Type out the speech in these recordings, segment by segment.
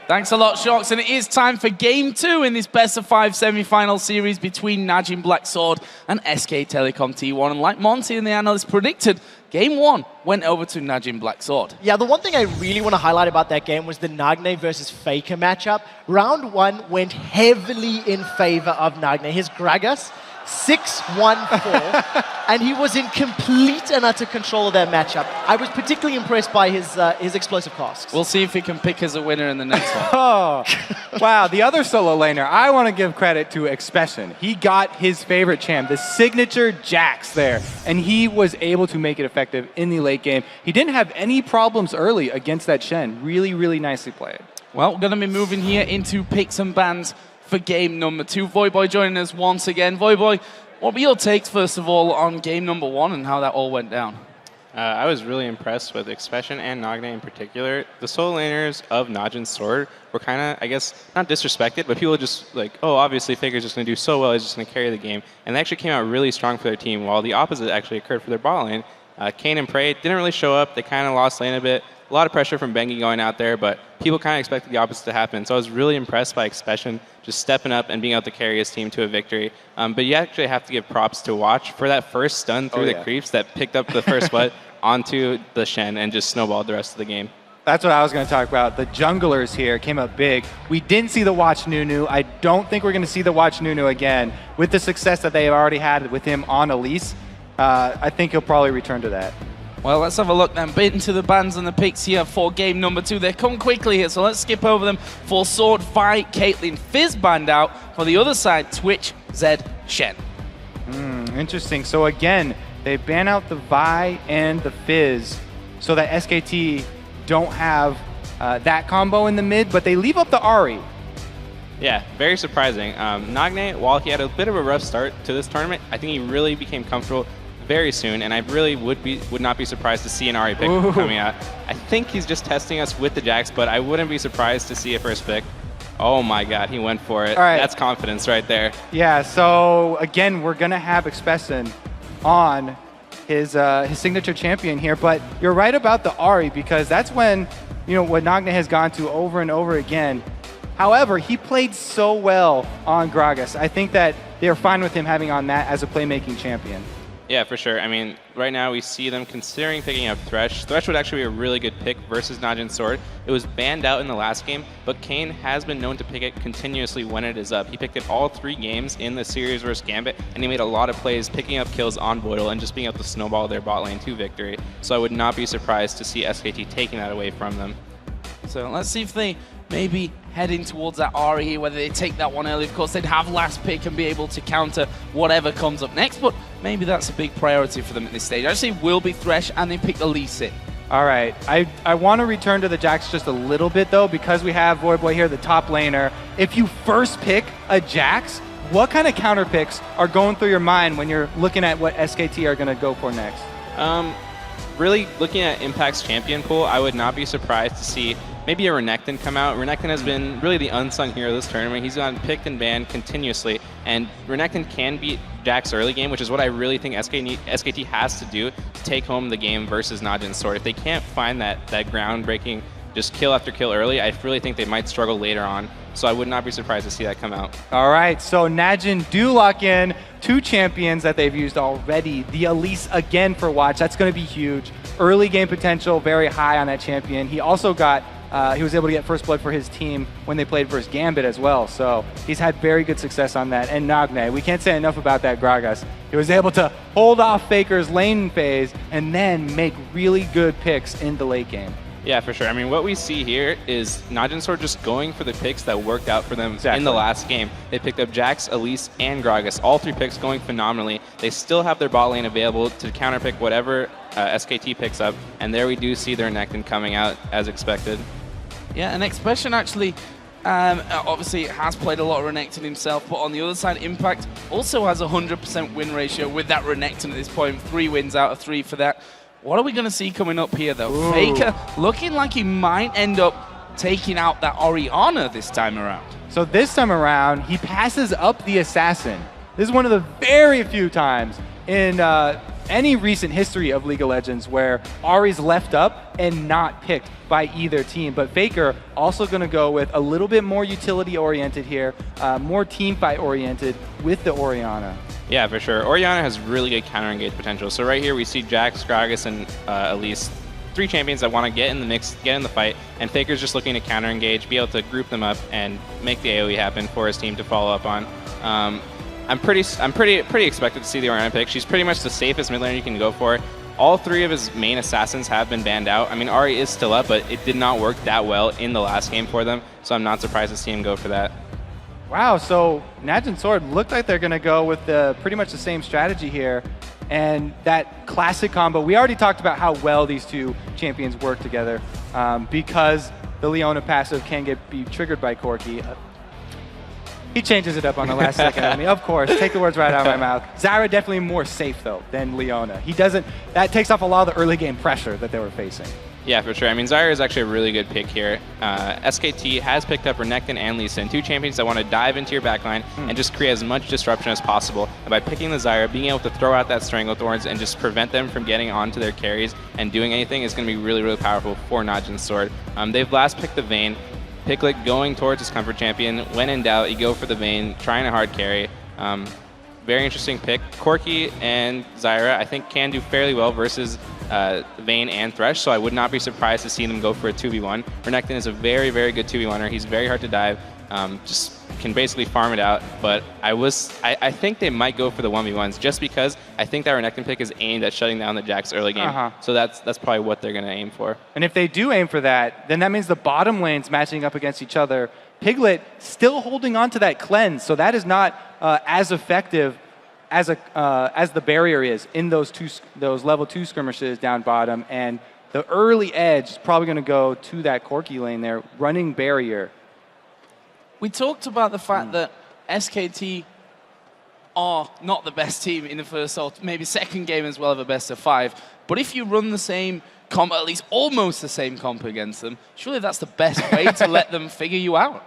Thanks a lot, Shox. And it is time for Game 2 in this best-of-5 semi-final series between Najin Black Sword and SK Telecom T1. And like Monty and the analysts predicted, Game 1 went over to Najin Black Sword. Yeah, the one thing I really want to highlight about that game was the Nagne versus Faker matchup. Round 1 went heavily in favor of Nagne. His Gragas, 6-1-4, and he was in complete and utter control of that matchup. I was particularly impressed by his explosive casks. We'll see if he can pick as a winner in the next one. Oh, wow. The other solo laner, I want to give credit to Expression. He got his favorite champ, the signature Jax there, and he was able to make it effective in the late game. He didn't have any problems early against that Shen. Really, really nicely played. Well, we're going to be moving here into picks and bans for game number 2. Voyboy joining us once again. Voyboy, what were your takes, first of all, on game number 1 and how that all went down? I was really impressed with Expression and Nagne in particular. The solo laners of Najin's Sword were kind of, I guess, not disrespected, but people just like, oh, obviously Faker's just going to do so well, he's just going to carry the game. And they actually came out really strong for their team, while the opposite actually occurred for their bot lane. Kayn and Prey didn't really show up. They kind of lost lane a bit. A lot of pressure from Bengi going out there, but people kind of expected the opposite to happen. So I was really impressed by Expression just stepping up and being able to carry his team to a victory. But you actually have to give props to Watch for that first stun through the creeps that picked up the first what onto the Shen and just snowballed the rest of the game. That's what I was going to talk about. The junglers here came up big. We didn't see the Watch Nunu. I don't think we're going to see the Watch Nunu again. With the success that they have already had with him on Elise, I think he'll probably return to that. Well, let's have a look then. Bit into the bans and the picks here for game number 2. They come quickly here, so let's skip over them. For Sword, Fight, Caitlyn, Fizz banned out. For the other side, Twitch, Zed, Shen. Interesting. So again, they ban out the Vi and the Fizz so that SKT don't have that combo in the mid, but they leave up the Ahri. Yeah, very surprising. Nagne, while he had a bit of a rough start to this tournament, I think he really became comfortable very soon, and I really would not be surprised to see an Ahri pick coming out. I think he's just testing us with the Jax, but I wouldn't be surprised to see a first pick. Oh my god, he went for it. All right. That's confidence right there. Yeah, so again, we're going to have Expression on his signature champion here, but you're right about the Ahri, because that's when, you know, what Nagne has gone to over and over again. However, he played so well on Gragas. I think that they're fine with him having on that as a playmaking champion. Yeah, for sure. I mean, right now we see them considering picking up Thresh. Thresh would actually be a really good pick versus Najin's Sword. It was banned out in the last game, but Kayn has been known to pick it continuously when it is up. He picked it all 3 games in the series versus Gambit, and he made a lot of plays picking up kills on Voidal and just being able to snowball their bot lane to victory. So I would not be surprised to see SKT taking that away from them. So let's see if they maybe heading towards that Ahri here, whether they take that one early. Of course, they'd have last pick and be able to counter whatever comes up next, but maybe that's a big priority for them at this stage. Actually, will be Thresh, and they pick Elise in. All right, I want to return to the Jax just a little bit, though, because we have Voyboy here, the top laner. If you first pick a Jax, what kind of counter picks are going through your mind when you're looking at what SKT are going to go for next? Really looking at Impact's champion pool, I would not be surprised to see maybe a Renekton come out. Renekton has been really the unsung hero of this tournament. He's gotten picked and banned continuously, and Renekton can beat Jax early game, which is what I really think SKT has to do to take home the game versus Najin's Sword. If they can't find that groundbreaking just kill after kill early, I really think they might struggle later on. So I would not be surprised to see that come out. All right, so Najin do lock in 2 champions that they've used already. The Elise again for Watch. That's going to be huge. Early game potential very high on that champion. He also got he was able to get first blood for his team when they played versus Gambit as well. So he's had very good success on that. And Nagne, we can't say enough about that Gragas. He was able to hold off Faker's lane phase and then make really good picks in the late game. Yeah, for sure. I mean, what we see here is Najin's Sword just going for the picks that worked out for them in the last game. They picked up Jax, Elise, and Gragas. All 3 picks going phenomenally. They still have their bot lane available to counterpick whatever SKT picks up, and there we do see their Renekton coming out as expected. Yeah, and Expression actually obviously has played a lot of Renekton himself, but on the other side, Impact also has a 100% win ratio with that Renekton at this point. 3 wins out of 3 for that. What are we going to see coming up here, though? Ooh. Faker looking like he might end up taking out that Orianna this time around. So this time around, he passes up the Assassin. This is one of the very few times in any recent history of League of Legends where Ahri's left up and not picked by either team. But Faker also going to go with a little bit more utility-oriented here, more team fight-oriented with the Orianna. Yeah, for sure. Orianna has really good counter-engage potential. So right here we see Jax, Gragas, and Elise, 3 champions that want to get in the mix, get in the fight, and Faker's just looking to counter-engage, be able to group them up, and make the AoE happen for his team to follow up on. I'm pretty expected to see the Orianna pick. She's pretty much the safest mid laner you can go for. All 3 of his main assassins have been banned out. I mean, Ahri is still up, but it did not work that well in the last game for them, so I'm not surprised to see him go for that. Wow, so Najin Sword looked like they're going to go with pretty much the same strategy here. And that classic combo, we already talked about how well these 2 champions work together because the Leona passive can be triggered by Corki. He changes it up on the last second on me. Of course, take the words right out of my mouth. Zyra definitely more safe, though, than Leona. That takes off a lot of the early game pressure that they were facing. Yeah, for sure. I mean, Zyra is actually a really good pick here. SKT has picked up Renekton and Lee Sin, 2 champions that want to dive into your backline and just create as much disruption as possible. And by picking the Zyra, being able to throw out that Stranglethorns and just prevent them from getting onto their carries and doing anything is going to be really, really powerful for Najin's Sword. They've last picked the Vayne. Piglet going towards his comfort champion. When in doubt, you go for the Vayne, trying a hard carry. Very interesting pick. Corki and Zyra, I think, can do fairly well versus Vayne and Thresh, so I would not be surprised to see them go for a 2v1. Renekton is a very, very good 2v1er. He's very hard to dive. Just can basically farm it out, but I think they might go for the 1v1s just because I think that Renekton pick is aimed at shutting down the Jax early game. So that's probably what they're going to aim for. And if they do aim for that, then that means the bottom lanes matching up against each other. Piglet still holding on to that cleanse, so that is not as effective as the barrier is in those level 2 skirmishes down bottom. And the early edge is probably going to go to that Corki lane there, running barrier. We talked about the fact that SKT are not the best team in the first or maybe second game as well of a best of 5. But if you run the same comp, at least almost the same comp against them, surely that's the best way to let them figure you out.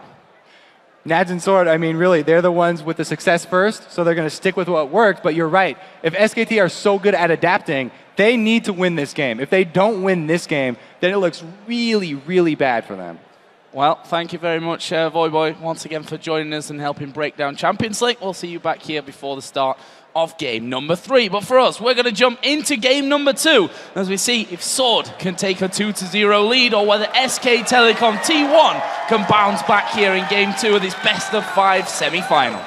Najin Sword, I mean, really, they're the ones with the success first, so they're going to stick with what worked. But you're right. If SKT are so good at adapting, they need to win this game. If they don't win this game, then it looks really, really bad for them. Well, thank you very much, Voyboy, once again for joining us and helping break down Champions League. We'll see you back here before the start of game number 3. But for us, we're going to jump into game number 2 as we see if Sword can take a 2-0 lead or whether SK Telecom T1 can bounce back here in game 2 of this best of 5 semi-final.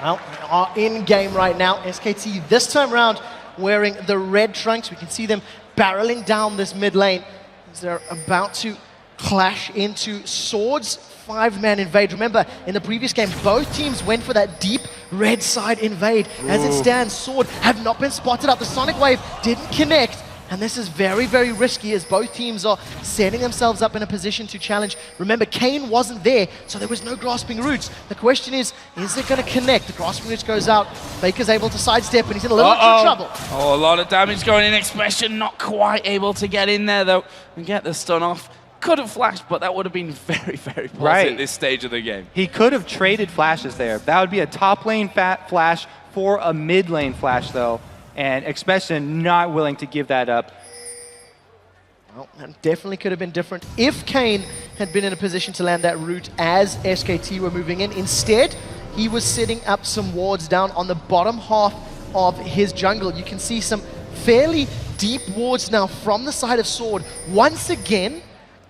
Well, we are in game right now. SKT this time round wearing the red trunks. We can see them barreling down this mid lane as they're about to clash into Sword's 5-man invade. Remember, in the previous game, both teams went for that deep red side invade. As it stands, Sword have not been spotted up. The Sonic Wave didn't connect, and this is very, very risky as both teams are setting themselves up in a position to challenge. Remember, Kane wasn't there, so there was no Grasping Roots. The question is it going to connect? The Grasping Roots goes out, Faker's able to sidestep, and he's in a little bit of trouble. Oh, a lot of damage going in. Expression not quite able to get in there, though, and get the stun off. Could have flashed, but that would have been very, very positive at this stage of the game. He could have traded flashes there. That would be a top lane flash for a mid lane flash, though, and Expression not willing to give that up. Well, that definitely could have been different if Kane had been in a position to land that route as SKT were moving in. Instead, he was setting up some wards down on the bottom half of his jungle. You can see some fairly deep wards now from the side of Sword. Once again,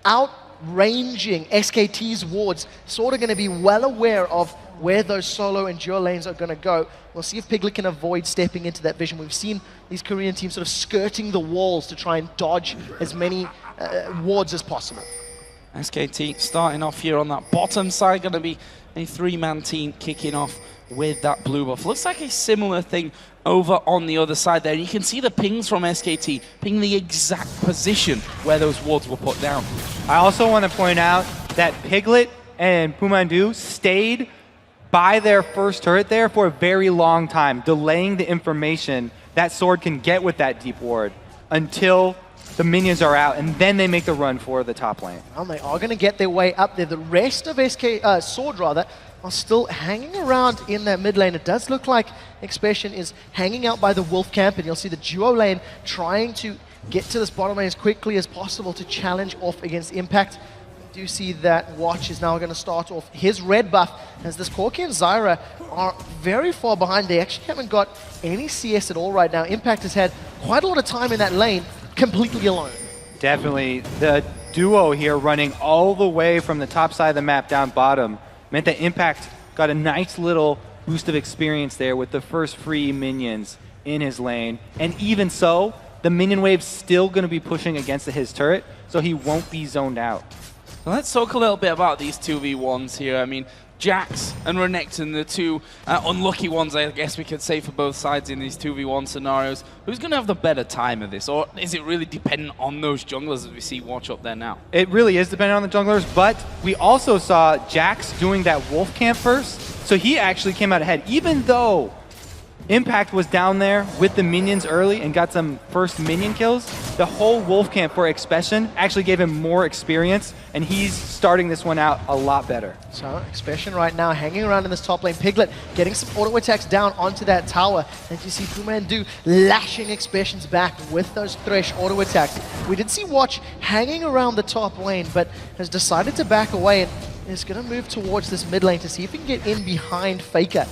outranging SKT's wards, sort of going to be well aware of where those solo and duo lanes are going to go. We'll see if Piglet can avoid stepping into that vision. We've seen these Korean teams sort of skirting the walls to try and dodge as many wards as possible. SKT starting off here on that bottom side, going to be a 3-man team kicking off with that blue buff. Looks like a similar thing over on the other side there. And you can see the pings from SKT, ping the exact position where those wards were put down. I also want to point out that Piglet and Pumandu stayed by their first turret there for a very long time, delaying the information that Sword can get with that deep ward until the minions are out, and then they make the run for the top lane. Well, they are going to get their way up there. The rest of Sword rather are still hanging around in that mid lane. It does look like Expression is hanging out by the Wolf camp, and you'll see the duo lane trying to get to this bottom lane as quickly as possible to challenge off against Impact. You do see that Watch is now going to start off his red buff, as this Corki and Zyra are very far behind. They actually haven't got any CS at all right now. Impact has had quite a lot of time in that lane, completely alone. Definitely. The duo here running all the way from the top side of the map down bottom meant that Impact got a nice little boost of experience there with the first free minions in his lane. And even so, the minion wave's still going to be pushing against his turret, so he won't be zoned out. Let's talk a little bit about these 2v1s here. I mean, Jax and Renekton, the two unlucky ones, I guess we could say, for both sides in these 2v1 scenarios. Who's going to have the better time of this? Or is it really dependent on those junglers as we see Watch up there now? It really is dependent on the junglers, but we also saw Jax doing that wolf camp first, so he actually came out ahead, even though Impact was down there with the minions early and got some first minion kills. The whole wolf camp for Expression actually gave him more experience, and he's starting this one out a lot better. So Expression right now hanging around in this top lane. Piglet getting some auto attacks down onto that tower, and you see Pumandu lashing Expression's back with those Thresh auto attacks. We did see Watch hanging around the top lane, but has decided to back away and is going to move towards this mid lane to see if he can get in behind Faker.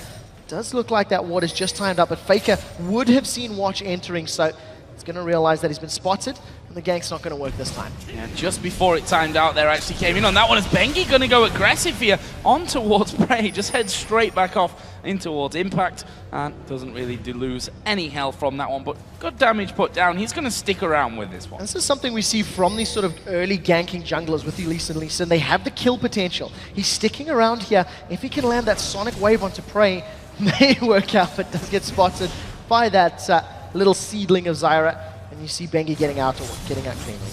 Does look like that ward is just timed up, but Faker would have seen Watch entering, so he's going to realize that he's been spotted, and the gank's not going to work this time. Yeah, just before it timed out there, actually came in on that one. Is Bengi going to go aggressive here on towards Prey? Just heads straight back off in towards Impact, and doesn't really lose any health from that one, but good damage put down. He's going to stick around with this one. This is something we see from these sort of early ganking junglers with Elise and Lee Sin. They have the kill potential. He's sticking around here. If he can land that Sonic Wave onto Prey, may work out, but does get spotted by that little seedling of Zyra, and you see Bengi getting out cleanly.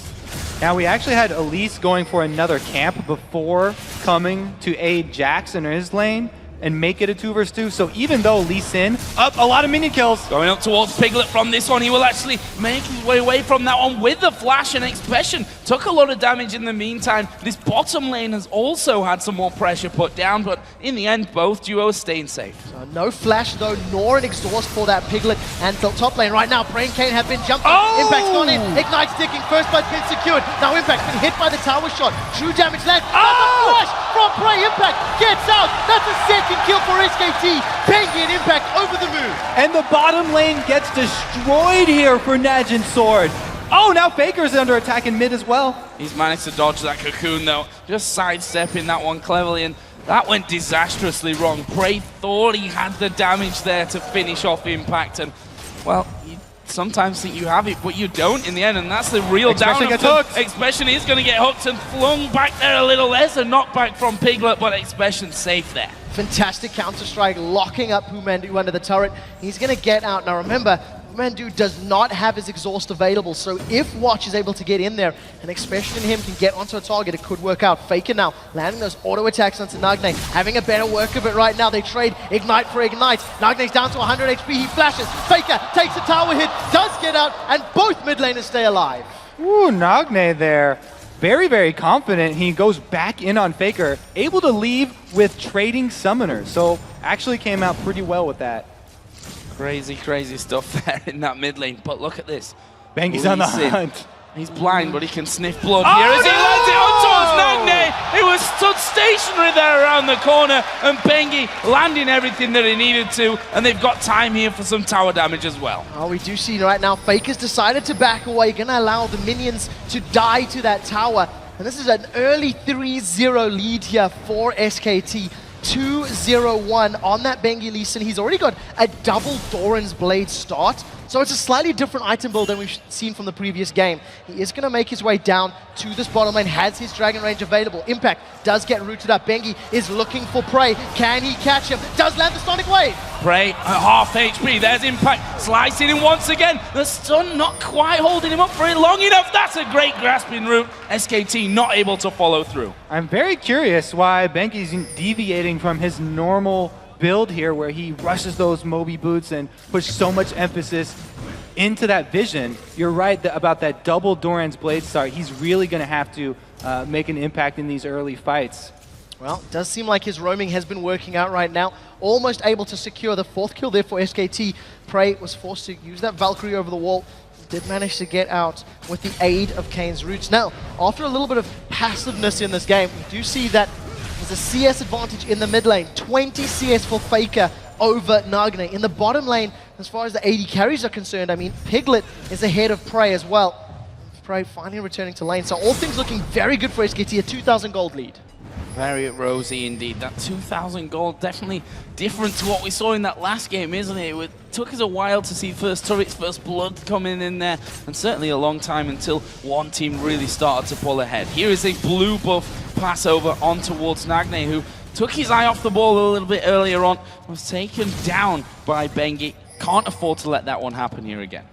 Now, we actually had Elise going for another camp before coming to aid Jax in his lane and make it a 2 versus 2. So even though Lee Sin up a lot of minion kills. Going up towards Piglet from this one. He will actually make his way away from that one with the flash, and Expression took a lot of damage in the meantime. This bottom lane has also had some more pressure put down, but in the end, both duos staying safe. So no flash though, nor an exhaust for that Piglet, and the top lane right now, Brain Kane have been jumped. Oh! Impact's gone in, Ignite's sticking, first blood's been secured. Now Impact's been hit by the tower shot. True damage lands. That's a flash from Prey. Impact gets out. That's a second kill for SKT. Bengi and Impact over the moon. And the bottom lane gets destroyed here for Najin's sword. Oh, now Faker's under attack in mid as well. He's managed to dodge that cocoon though, just sidestepping that one cleverly, and that went disastrously wrong. Prey thought he had the damage there to finish off Impact, and well, you sometimes think you have it, but you don't in the end, and that's the real Expression down. gets hooked. Expression is going to get hooked and flung back there a little. There's a knockback from Piglet, but Expression's safe there. Fantastic counter-strike, locking up Pumandu under the turret. He's going to get out. Now remember, Pumandu does not have his exhaust available, so if Watch is able to get in there, and Expression and him can get onto a target, it could work out. Faker now, landing those auto attacks onto Nagne, having a better work of it right now. They trade Ignite for Ignite. Nagne's down to 100 HP, he flashes. Faker takes a tower hit, does get out, and both mid laners stay alive. Ooh, Nagne there. Very, very confident. He goes back in on Faker, able to leave with trading summoners. So actually came out pretty well with that. Crazy, crazy stuff there in that mid lane, but look at this. Bengi's on the Lee Sin. hunt. He's blind, but he can sniff blood here as he lands it on towards Nagne. He was stood stationary there around the corner, and Bengi landing everything that he needed to, and they've got time here for some tower damage as well. Oh, we do see right now, Faker's decided to back away, gonna allow the minions to die to that tower. And this is an early 3-0 lead here for SKT. 2-0-1 on that Bengi Lee Sin. He's already got a double Doran's Blade start, so it's a slightly different item build than we've seen from the previous game. He is going to make his way down to this bottom lane, has his Dragon Range available. Impact does get rooted up. Bengi is looking for Prey. Can he catch him? Does land the Sonic Wave. Prey at half HP. There's Impact slicing him once again. The stun not quite holding him up for it long enough. That's a great grasping route. SKT not able to follow through. I'm very curious why Bengi's deviating from his normal build here, where he rushes those Moby boots and puts so much emphasis into that vision, you're right about that double Doran's Blade start. He's really going to have to make an impact in these early fights. Well, it does seem like his roaming has been working out right now. Almost able to secure the 4th kill there for SKT. Prey was forced to use that Valkyrie over the wall. Did manage to get out with the aid of Kane's Roots. Now, after a little bit of passiveness in this game, we do see that there's a CS advantage in the mid lane. 20 CS for Faker over Nagne. In the bottom lane, as far as the AD carries are concerned, I mean, Piglet is ahead of Prey as well. Prey finally returning to lane. So all things looking very good for SKT, a 2,000 gold lead. Very rosy indeed. That 2,000 gold definitely different to what we saw in that last game, isn't it? It took us a while to see first turrets, first blood coming in there, and certainly a long time until one team really started to pull ahead. Here is a blue buff pass over on towards Nagne, who took his eye off the ball a little bit earlier on, was taken down by Bengi. Can't afford to let that one happen here again.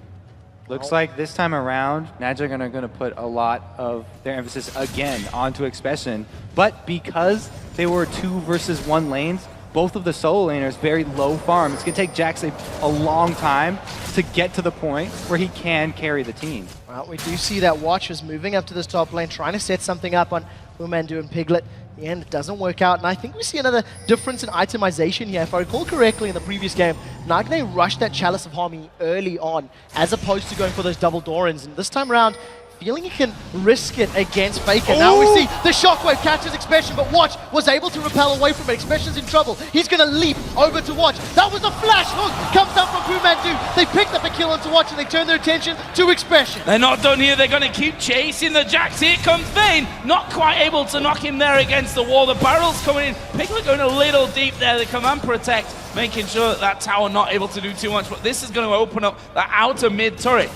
Looks like this time around, Najin are going to put a lot of their emphasis again onto Expression. But because they were 2 versus 1 lanes, both of the solo laners very low farm. It's going to take Jax a long time to get to the point where he can carry the team. Well, we do see that Watch is moving up to this top lane, trying to set something up on Umandu and Piglet. In the end, it doesn't work out, and I think we see another difference in itemization here. If I recall correctly in the previous game, Nagne rushed that Chalice of Harmony early on, as opposed to going for those double Dorans, and this time around, feeling he can risk it against Faker. Ooh. Now we see the shockwave catches Expression, but Watch was able to repel away from it. Expression's in trouble. He's going to leap over to Watch. That was a flash hook. Comes down from Pumandu. They picked up a kill onto Watch and they turn their attention to Expression. They're not done here. They're going to keep chasing the Jax. Here comes Vayne. Not quite able to knock him there against the wall. The barrel's coming in. Piglet going a little deep there. The command protect, making sure that tower not able to do too much. But this is going to open up the outer mid turret.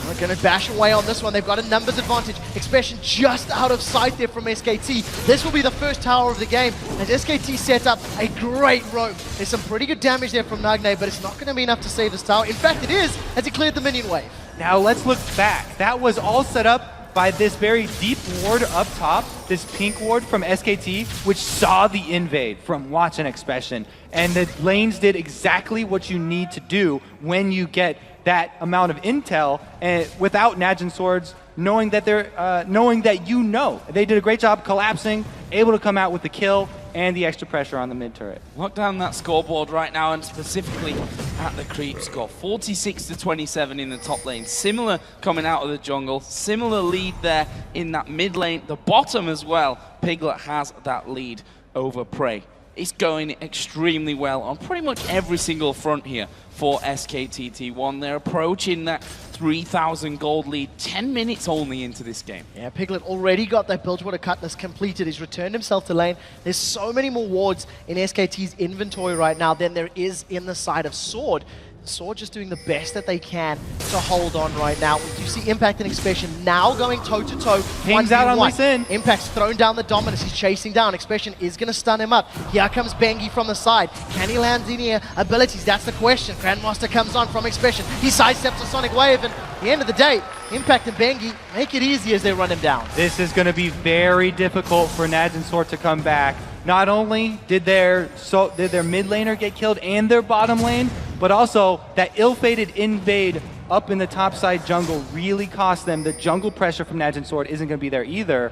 We're going to bash away on this one. They've got a numbers advantage. Expression just out of sight there from SKT. This will be the first tower of the game. As SKT set up a great roam. There's some pretty good damage there from Nagne, but it's not going to be enough to save this tower. In fact, it is, as he cleared the minion wave. Now let's look back. That was all set up by this very deep ward up top, this pink ward from SKT, which saw the invade from Watch and Expression. And the lanes did exactly what you need to do when you get that amount of intel, and without Najin swords, knowing that they did a great job collapsing, able to come out with the kill and the extra pressure on the mid turret. Lock down that scoreboard right now, and specifically at the creep score. 46-27 in the top lane. Similar coming out of the jungle. Similar lead there in that mid lane. The bottom as well. Piglet has that lead over Prey. It's going extremely well on pretty much every single front here for SKTT1. They're approaching that 3,000 gold lead 10 minutes only into this game. Yeah, Piglet already got that Bilgewater Cutlass completed. He's returned himself to lane. There's so many more wards in SKT's inventory right now than there is in the side of Sword. Sword just doing the best that they can to hold on right now. We do see Impact and Expression now going toe-to-toe. Pings out on Lee Sin. Impact's thrown down the Dominus. He's chasing down. Expression is going to stun him up. Here comes Bengi from the side. Can he land any abilities? That's the question. Grandmaster comes on from Expression. He sidesteps a Sonic Wave, and at the end of the day, Impact and Bengi make it easy as they run him down. This is going to be very difficult for Najin Sword to come back. Not only did their mid laner get killed and their bottom lane, but also that ill-fated invade up in the top side jungle really cost them. The jungle pressure from Najin Sword isn't going to be there either.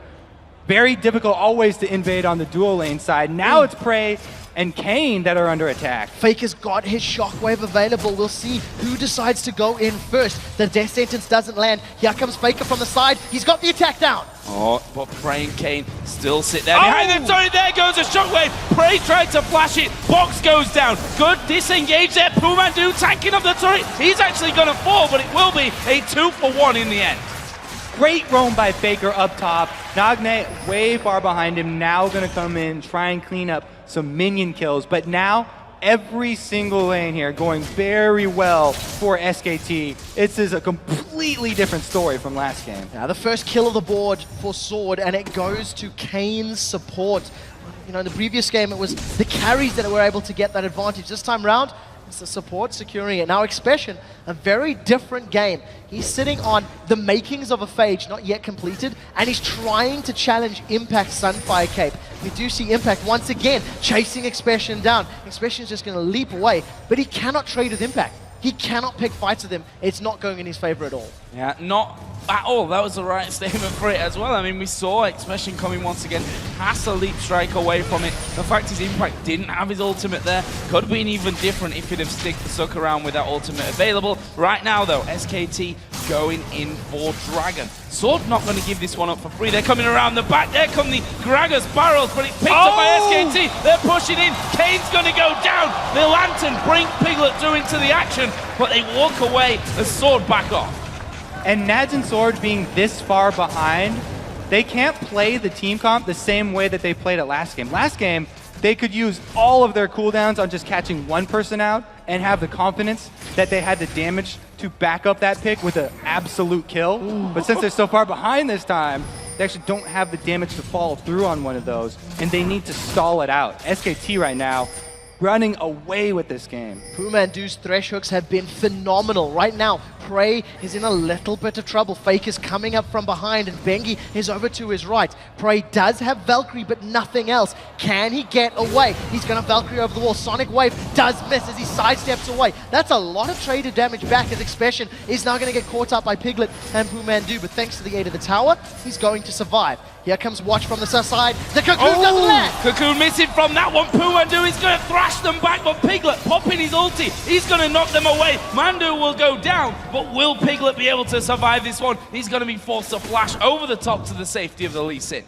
Very difficult always to invade on the dual lane side. Now it's Prey and Kane that are under attack. Faker's got his shockwave available. We'll see who decides to go in first. The death sentence doesn't land. Here comes Faker from the side. He's got the attack down. Oh, but Prey and Kane still sit there behind them. Sorry, there goes a shockwave. Prey tried to flash it. Box goes down. Good disengage there. Pumandu tanking up the turret. He's actually going to fall, but it will be a 2-for-1 in the end. Great roam by Faker up top. Nagne way far behind him. Now going to come in, try and clean up some minion kills. But now every single lane here going very well for SKT. This is a completely different story from last game. Now the first kill of the board for Sword, and it goes to Kane's support. You know, in the previous game, it was the carries that were able to get that advantage. This time round, it's the support securing it. Now Expression, a very different game. He's sitting on the makings of a Phage, not yet completed, and he's trying to challenge Impact's Sunfire Cape. We do see Impact once again chasing Expression down. Expression's just going to leap away, but he cannot trade with Impact. He cannot pick fights with him. It's not going in his favor at all. Yeah, not at all. That was the right statement for it as well. I mean, we saw Expression coming once again, has a leap strike away from it. The fact his Impact didn't have his ultimate there could have been even different if he'd have stuck around with that ultimate available. Right now, though, SKT going in for Dragon. Sword not going to give this one up for free. They're coming around the back. There come the Gragas barrels, but it's picked up by SKT. They're pushing in. Kane's going to go down. The Lantern bring Piglet through into the action, but they walk away as Sword back off. And Najin Sword being this far behind, they can't play the team comp the same way that they played it last game. Last game, they could use all of their cooldowns on just catching one person out and have the confidence that they had the damage to back up that pick with an absolute kill. Ooh. But since they're so far behind this time, they actually don't have the damage to follow through on one of those, and they need to stall it out. SKT right now, running away with this game. Pumandu's thresh hooks have been phenomenal. Right now, Prey is in a little bit of trouble. Fake is coming up from behind, and Bengi is over to his right. Prey does have Valkyrie, but nothing else. Can he get away? He's going to Valkyrie over the wall. Sonic Wave does miss as he sidesteps away. That's a lot of traded damage back as Expression is now going to get caught up by Piglet and Pumandu, but thanks to the aid of the tower, he's going to survive. Here comes Watch from the side. The Cocoon doesn't land. Cocoon missing from that one. Pumandu is going to thrash them back, but Piglet popping his ulti. He's going to knock them away. Mandu will go down, but will Piglet be able to survive this one? He's going to be forced to flash over the top to the safety of the Lee Sin.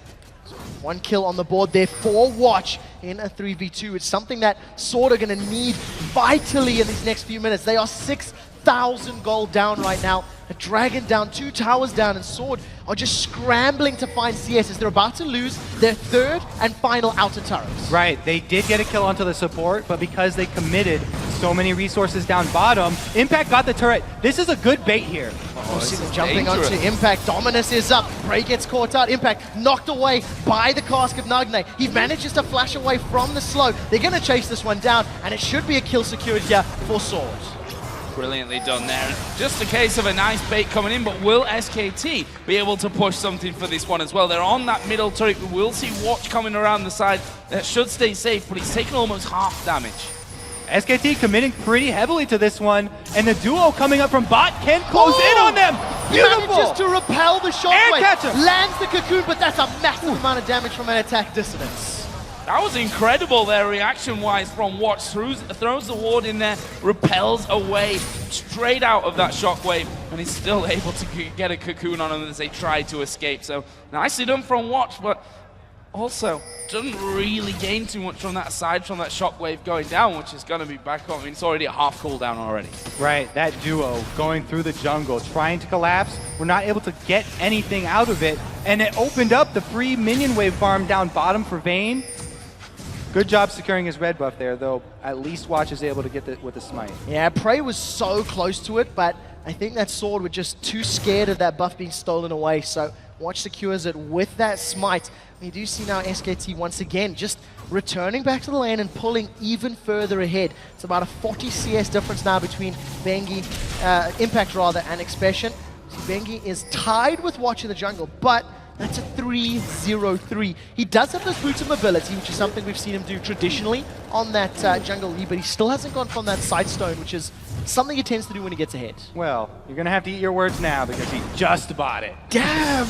One kill on the board there for Watch in a 3v2. It's something that Sword are going to need vitally in these next few minutes. They are 6,000 gold down right now. A Dragon down, 2 towers down, and Sword are just scrambling to find CS as they're about to lose their third and final outer turrets. Right, they did get a kill onto the support, but because they committed so many resources down bottom, Impact got the turret. This is a good bait here. Oh, see them jumping onto Impact. Dominus is up. Prey gets caught out. Impact knocked away by the cask of Nagne. He manages to flash away from the slow. They're going to chase this one down, and it should be a kill secured here for Sword. Brilliantly done there. Just a case of a nice bait coming in, but will SKT be able to push something for this one as well? They're on that middle turret. We will see Watch coming around the side. That should stay safe, but he's taken almost half damage. SKT committing pretty heavily to this one, and the duo coming up from bot can close in on them. Beautiful! Manages to repel the shockwave. Catch him. Lands the Cocoon, but that's a massive amount of damage from an attack dissonance. That was incredible there, reaction-wise from Watch. Throws the ward in there, repels away straight out of that shockwave, and he's still able to get a Cocoon on him as they try to escape. So nicely done from Watch, but also doesn't really gain too much from that aside from that shockwave going down, which is going to be back up. I mean, it's already a half cooldown already. Right, that duo going through the jungle, trying to collapse. We're not able to get anything out of it, and it opened up the free minion wave farm down bottom for Vayne. Good job securing his red buff there, though. At least Watch is able to get it with the smite. Yeah, Prey was so close to it, but I think that Sword were just too scared of that buff being stolen away. So Watch secures it with that smite. We do see now SKT once again just returning back to the lane and pulling even further ahead. It's about a 40 CS difference now between Bengi, Impact rather, and Expression. So Bengi is tied with Watch in the jungle, but that's a 3-0-3. He does have those boots of mobility, which is something we've seen him do traditionally on that jungle lead, but he still hasn't gone from that side stone, which is something he tends to do when he gets ahead. Well, you're going to have to eat your words now because he just bought it. Damn!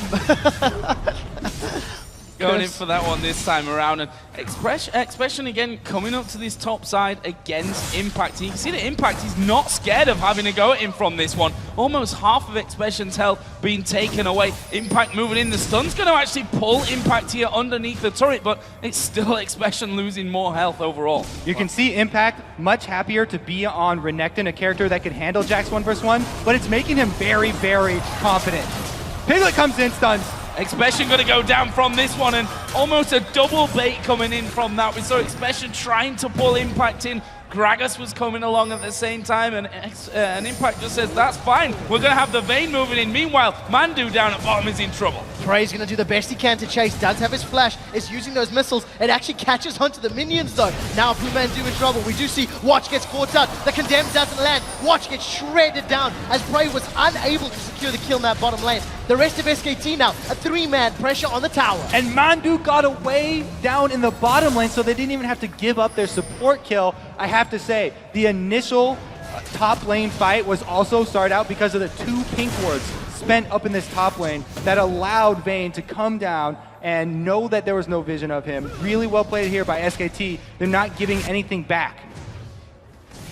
Going in for that one this time around, and Expression again coming up to this top side against Impact. You can see that Impact is not scared of having a go at him from this one. Almost half of Expression's health being taken away. Impact moving in. The stun's going to actually pull Impact here underneath the turret, but it's still Expression losing more health overall. You can see Impact much happier to be on Renekton, a character that could handle Jax 1v1, but it's making him very, very confident. Piglet comes in, stuns. Expression going to go down from this one, and almost a double bait coming in from that. We saw Expression trying to pull Impact in. Gragas was coming along at the same time, and Impact just says, that's fine. We're going to have the Vayne moving in. Meanwhile, Mandu down at bottom is in trouble. Prey's going to do the best he can to chase. Does have his flash. Is using those missiles. It actually catches onto the minions, though. Now Pumandu in trouble. We do see Watch gets caught out. The Condemned doesn't land. Watch gets shredded down as Prey was unable to secure the kill in that bottom lane. The rest of SKT now, a 3-man pressure on the tower. And Mandu got away down in the bottom lane, so they didn't even have to give up their support kill. I have to say, the initial top lane fight was also started out because of the 2 pink wards spent up in this top lane that allowed Vayne to come down and know that there was no vision of him. Really well played here by SKT. They're not giving anything back.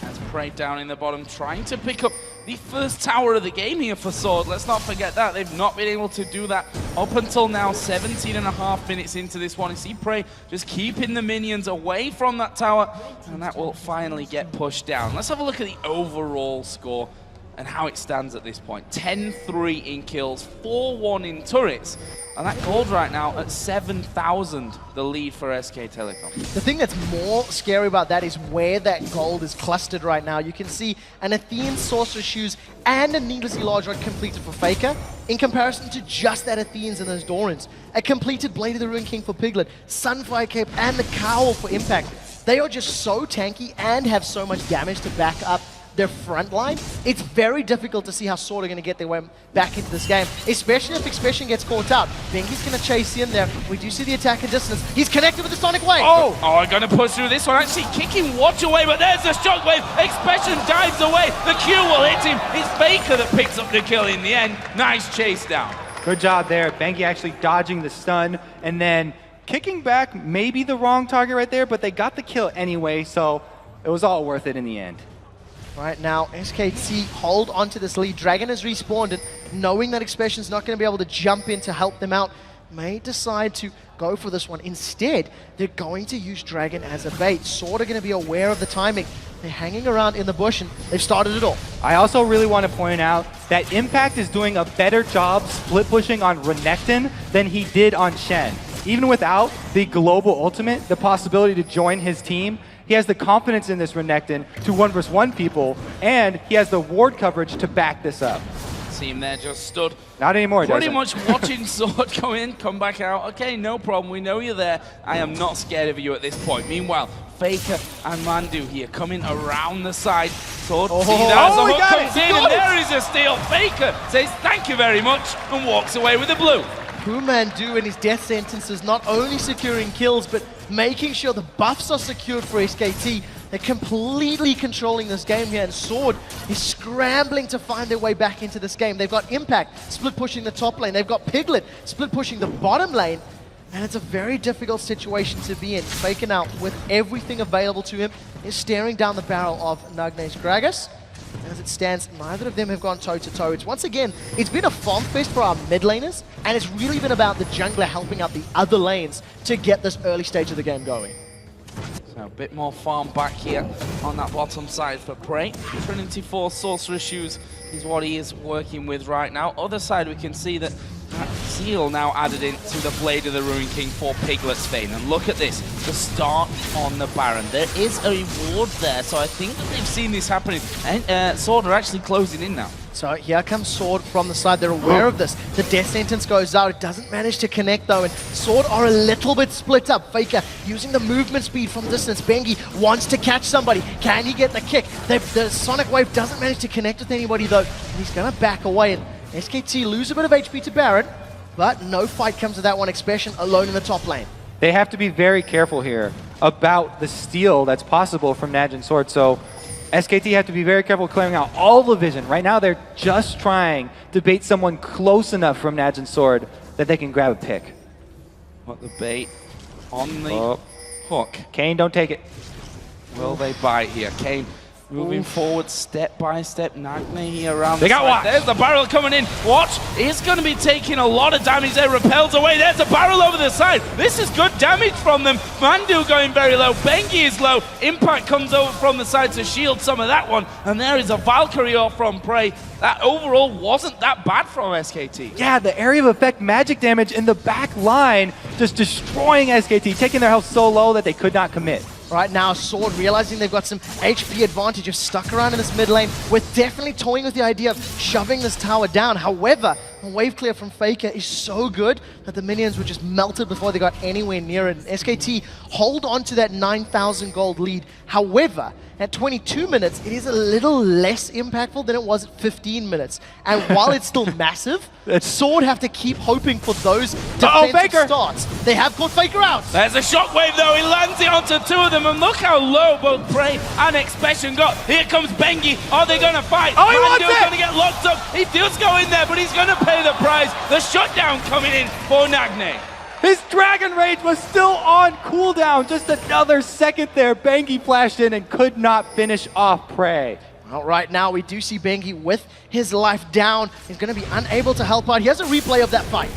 That's Prey down in the bottom, trying to pick up the first tower of the game here for Sword. Let's not forget that. They've not been able to do that up until now, 17.5 minutes into this one. You see Prey just keeping the minions away from that tower, and that will finally get pushed down. Let's have a look at the overall score and how it stands at this point. 10-3 in kills, 4-1 in turrets, and that gold right now at 7,000, the lead for SK Telecom. The thing that's more scary about that is where that gold is clustered right now. You can see an Athene Sorcerer's Shoes and a Needlessly Large Rod completed for Faker, in comparison to just that Athene's and those Dorans. A completed Blade of the Ruin King for Piglet, Sunfire Cape, and the Cowl for Impact. They are just so tanky and have so much damage to back up their front line. It's very difficult to see how Sword are going to get their way back into this game, especially if Expression gets caught out. Bengi's going to chase in there. We do see the attack in distance. He's connected with the Sonic Wave. Oh, I'm going to push through this one. Actually kicking Watch away, but there's the Shockwave. Expression dives away. The Q will hit him. It's Faker that picks up the kill in the end. Nice chase down. Good job there. Bengi actually dodging the stun and then kicking back, maybe the wrong target right there, but they got the kill anyway, so it was all worth it in the end. Right now, SKT hold onto this lead. Dragon has respawned, and knowing that Expression's not going to be able to jump in to help them out, may decide to go for this one. Instead, they're going to use Dragon as a bait. Sword are going to be aware of the timing. They're hanging around in the bush, and they've started it all. I also really want to point out that Impact is doing a better job split pushing on Renekton than he did on Shen. Even without the global ultimate, the possibility to join his team, he has the confidence in this Renekton to 1v1 people, and he has the ward coverage to back this up. See him there, just stood. Not anymore, Pretty much watching Sword go in, come back out. Okay, no problem. We know you're there. I am not scared of you at this point. Meanwhile, Faker and Mandu here coming around the side. Sword, see that as the hook comes in, and there is a steal. Faker says thank you very much and walks away with the blue. Mandu and his death sentences not only securing kills, but making sure the buffs are secured for SKT. They're completely controlling this game here, and Sword is scrambling to find their way back into this game. They've got Impact split pushing the top lane. They've got Piglet split pushing the bottom lane, and it's a very difficult situation to be in. Faker now, with everything available to him, is staring down the barrel of Nugne's Gragas. As it stands, neither of them have gone toe-to-toe. It's once again, it's been a farm fest for our mid laners, and it's really been about the jungler helping out the other lanes to get this early stage of the game going. So a bit more farm back here on that bottom side for Prey. Trinity Force Sorcerer's Shoes is what he is working with right now. Other side, we can see that Seal now added into the Blade of the Ruin King for Piglet's Fane. And look at this, the start on the Baron. There is a reward there, so I think that they've seen this happening. And Sword are actually closing in now. So here comes Sword from the side. They're aware of this. The death sentence goes out. It doesn't manage to connect though, and Sword are a little bit split up. Faker using the movement speed from distance. Bengi wants to catch somebody. Can he get the kick? The Sonic Wave doesn't manage to connect with anybody though, and he's going to back away. And SKT lose a bit of HP to Baron, but no fight comes to that one. Expression alone in the top lane. They have to be very careful here about the steal that's possible from Najin Sword. So SKT have to be very careful clearing out all the vision. Right now they're just trying to bait someone close enough from Najin Sword that they can grab a pick. What the bait on the hook. Kane, don't take it. Will they bite here? Kane moving forward step by step. Nagne here around They the got side. Watch. There's the barrel coming in. Watch is going to be taking a lot of damage there. Repels away. There's a barrel over the side. This is good damage from them. Mandu going very low. Bengi is low. Impact comes over from the side to shield some of that one. And there is a Valkyrie off from Prey. That overall wasn't that bad from SKT. Yeah, the area of effect magic damage in the back line just destroying SKT, taking their health so low that they could not commit. Right now, Sword realizing they've got some HP advantage, have stuck around in this mid lane. We're definitely toying with the idea of shoving this tower down. However, The wave clear from Faker is so good that the minions were just melted before they got anywhere near it. And SKT hold on to that 9,000 gold lead. However, at 22 minutes, it is a little less impactful than it was at 15 minutes. And while it's still massive, Sword have to keep hoping for those defensive starts. They have caught Faker out. There's a shockwave though, he lands it onto two of them, and look how low both Prey and Expression got. Here comes Bengi, are they gonna fight? Oh, he wants it! Gonna get locked up, he does go in there, but he's gonna pay the price. The shutdown coming in for Nagne. His Dragon Rage was still on cooldown. Just another second there. Bengi flashed in and could not finish off Prey. Well, right now we do see Bengi with his life down. He's going to be unable to help out. He has a replay of that fight.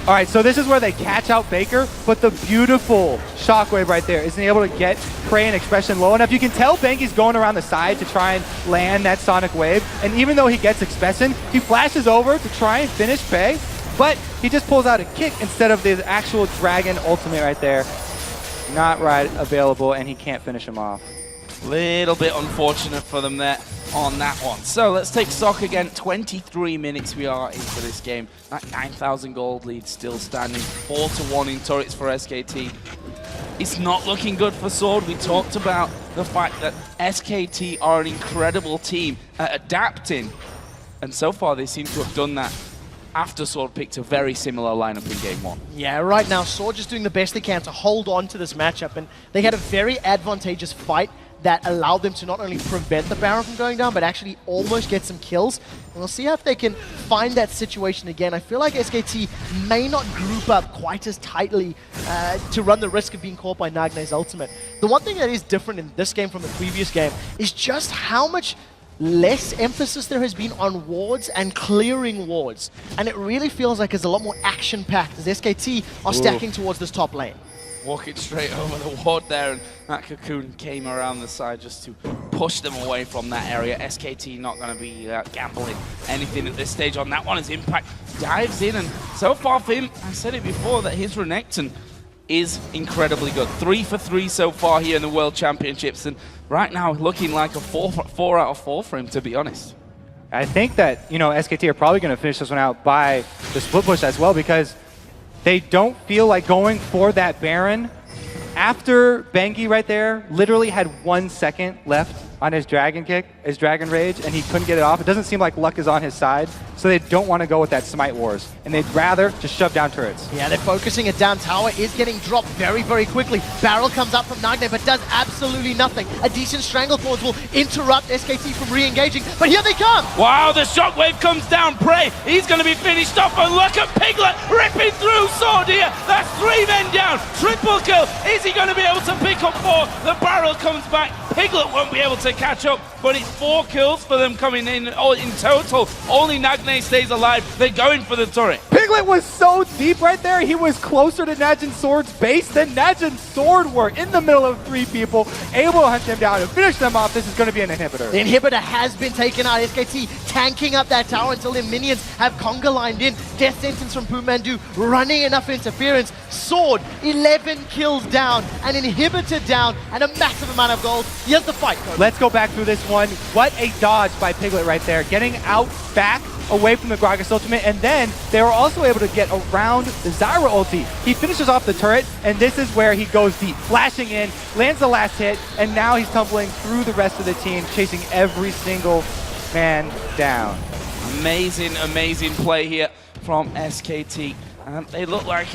All right, so this is where they catch out Faker, but the beautiful shockwave right there isn't able to get Prey and Expression low enough. You can tell Bengi's going around the side to try and land that Sonic Wave, and even though he gets Expression, he flashes over to try and finish Prey, but he just pulls out a kick instead of the actual Dragon ultimate right there. Not right available, and he can't finish him off. Little bit unfortunate for them there on that one. So let's take stock again. 23 minutes we are into this game. That 9,000 gold lead still standing. 4-1 in turrets for SKT. It's not looking good for Sword. We talked about the fact that SKT are an incredible team at adapting. And so far they seem to have done that after Sword picked a very similar lineup in game one. Yeah, right now Sword just doing the best they can to hold on to this matchup, and they had a very advantageous fight that allowed them to not only prevent the Baron from going down, but actually almost get some kills. And we'll see if they can find that situation again. I feel like SKT may not group up quite as tightly to run the risk of being caught by Nagne's ultimate. The one thing that is different in this game from the previous game is just how much less emphasis there has been on wards and clearing wards. And it really feels like it's a lot more action-packed as SKT are stacking towards this top lane. Walking straight over the ward there, and that Cocoon came around the side just to push them away from that area. SKT not going to be gambling anything at this stage on that one as Impact dives in, and so far for him, I said it before, that his Renekton is incredibly good. 3 for 3 so far here in the World Championships, and right now looking like a 4 out of 4 for him, to be honest. I think that, SKT are probably going to finish this one out by the split push as well, because they don't feel like going for that Baron. After Bengi right there literally had 1 second left on his Dragon Kick, his Dragon Rage, and he couldn't get it off. It doesn't seem like luck is on his side, so they don't want to go with that Smite Wars, and they'd rather just shove down turrets. Yeah, they're focusing it down. Tower is getting dropped very, very quickly. Barrel comes up from Nagne, but does absolutely nothing. A decent Strangleforce will interrupt SKT from re-engaging, but here they come! Wow, the shockwave comes down. Prey, he's going to be finished off, and look at Piglet ripping through Sword here. That's 3 men down. Triple kill. Is he going to be able to pick up 4? The Barrel comes back. Piglet won't be able to catch up, but it's 4 kills for them coming in. In total, only Nagne stays alive. They're going for the turret. Piglet was so deep right there. He was closer to Najin Sword's base than Najin Sword were, in the middle of 3 people, able to hunt them down and finish them off. This is going to be an inhibitor. The inhibitor has been taken out. SKT tanking up that tower until their minions have conga lined in. Death sentence from Pumandu, running enough interference. Sword, 11 kills down, an inhibitor down, and a massive amount of gold. Here's the fight. Let's go back through this one. What a dodge by Piglet right there. Getting out back away from the Gragas ultimate, and then they were also able to get around the Zyra ulti. He finishes off the turret, and this is where he goes deep, flashing in, lands the last hit, and now he's tumbling through the rest of the team, chasing every single man down. Amazing, amazing play here from SKT. They look like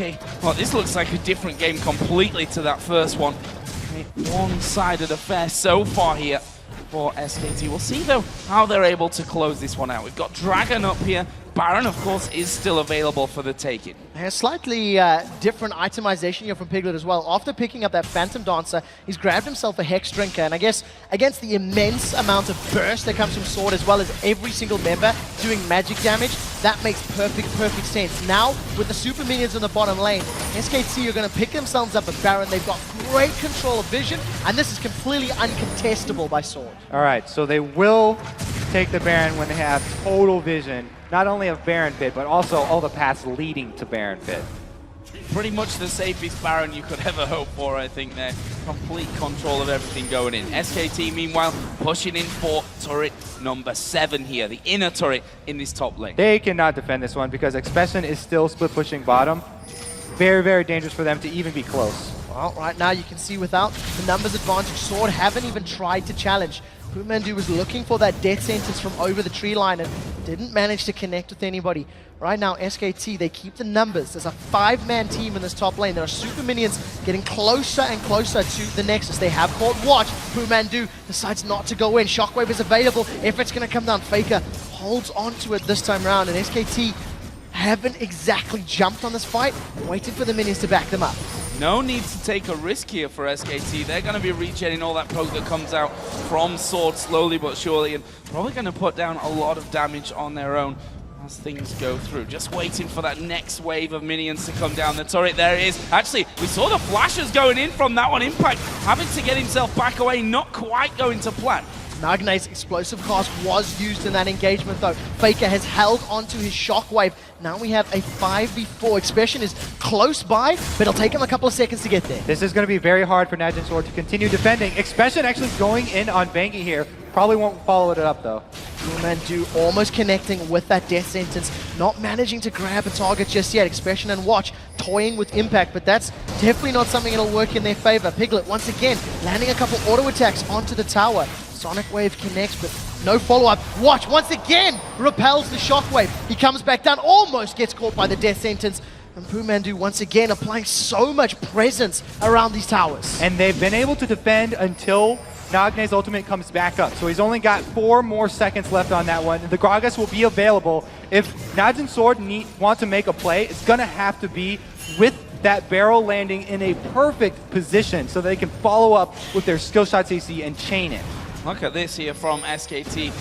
this looks like a different game completely to that first one. A one-sided affair so far here for SKT. We'll see, though, how they're able to close this one out. We've got Dragon up here. Baron, of course, is still available for the taking. A slightly different itemization here from Piglet as well. After picking up that Phantom Dancer, he's grabbed himself a Hex Drinker, and I guess against the immense amount of burst that comes from Sword, as well as every single member doing magic damage, that makes perfect sense. Now, with the super minions in the bottom lane, SKT are going to pick themselves up a Baron. They've got great control of vision, and this is completely uncontestable by Sword. All right, so they will take the Baron when they have total vision, not only of Baron Pit, but also all the paths leading to Baron Pit. pretty much the safest Baron you could ever hope for, I think there. Complete control of everything going in. SKT, meanwhile, pushing in for turret number 7 here, the inner turret in this top lane. They cannot defend this one because Expression is still split pushing bottom. Very, very dangerous for them to even be close. Well, right now you can see without the numbers advantage, Sword haven't even tried to challenge. Pumandu was looking for that death sentence from over the tree line and didn't manage to connect with anybody. Right now, SKT, they keep the numbers. There's a 5-man team in this top lane. There are super minions getting closer and closer to the Nexus. They have caught watch. Pumandu decides not to go in. Shockwave is available if it's going to come down. Faker holds on to it this time around, and SKT haven't exactly jumped on this fight, waiting for the minions to back them up. No need to take a risk here for SKT. They're going to be regenerating all that poke that comes out from Sword slowly but surely, and probably going to put down a lot of damage on their own as things go through. Just waiting for that next wave of minions to come down the turret. There it is. Actually, we saw the flashes going in from that one. Impact having to get himself back away, not quite going to plan. Nagne's explosive cast was used in that engagement though. Faker has held onto his shockwave. Now we have a 5v4. Expression is close by, but it'll take him a couple of seconds to get there. This is going to be very hard for Najin Sword to continue defending. Expression actually going in on Banky here. Probably won't follow it up though. Pumandu almost connecting with that death sentence. Not managing to grab a target just yet. Expression and Watch toying with Impact, but that's definitely not something that'll work in their favor. Piglet once again landing a couple auto attacks onto the tower. Sonic Wave connects, but no follow-up. Watch once again repels the Shockwave. He comes back down, almost gets caught by the death sentence. And Pumandu once again applying so much presence around these towers. And they've been able to defend until Nagne's ultimate comes back up. So he's only got 4 more seconds left on that one. The Gragas will be available. If Najin Sword want to make a play, it's going to have to be with that barrel landing in a perfect position so they can follow up with their skill shot CC and chain it. Look at this here from SKT.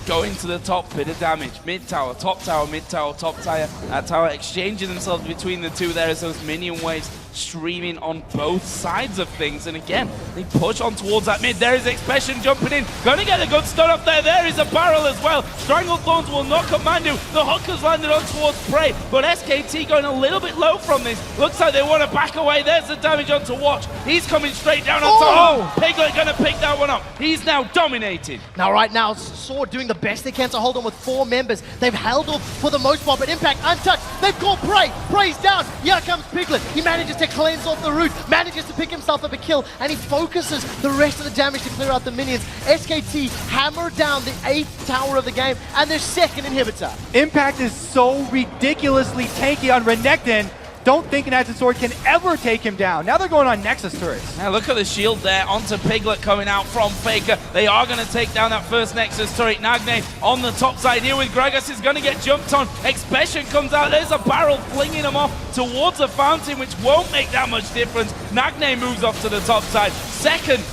Going to the top, bit of damage. Mid tower, top tower, mid tower, top tower. That tower exchanging themselves between the two there as those minion waves streaming on both sides of things. And again, they push on towards that mid. There is Expression jumping in. Gonna get a good stun up there. There is a barrel as well. Strangled Thorns will knock Mandu. The hookers landed on towards Prey. But SKT going a little bit low from this. Looks like they want to back away. There's the damage onto Watch. He's coming straight down on top. Piglet gonna pick that one up. He's now dominated. Now right now, Sword doing the best they can to hold on with 4 members. They've held off for the most part, but Impact untouched. They've caught Prey. Prey's down. Here comes Piglet. He manages to cleanse off the root, manages to pick himself up a kill, and he focuses the rest of the damage to clear out the minions. SKT hammer down the 8th tower of the game and their 2nd inhibitor. Impact is so ridiculously tanky on Renekton. Don't think Najin Sword can ever take him down. Now they're going on Nexus turrets. Now look at the shield there onto Piglet coming out from Faker. They are going to take down that first Nexus turret. Nagne on the top side here with Gragas is going to get jumped on. Expression comes out. There's a barrel flinging him off towards a fountain, which won't make that much difference. Nagne moves off to the top side. Second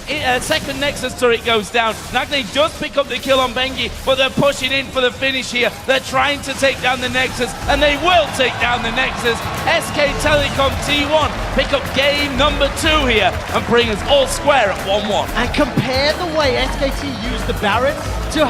Nexus turret goes down. Nagne does pick up the kill on Bengi, but they're pushing in for the finish here. They're trying to take down the Nexus, and they will take down the Nexus. SK Telecom T1 pick up game number 2 here and bring us all square at 1-1. And compare the way SKT used the Baron to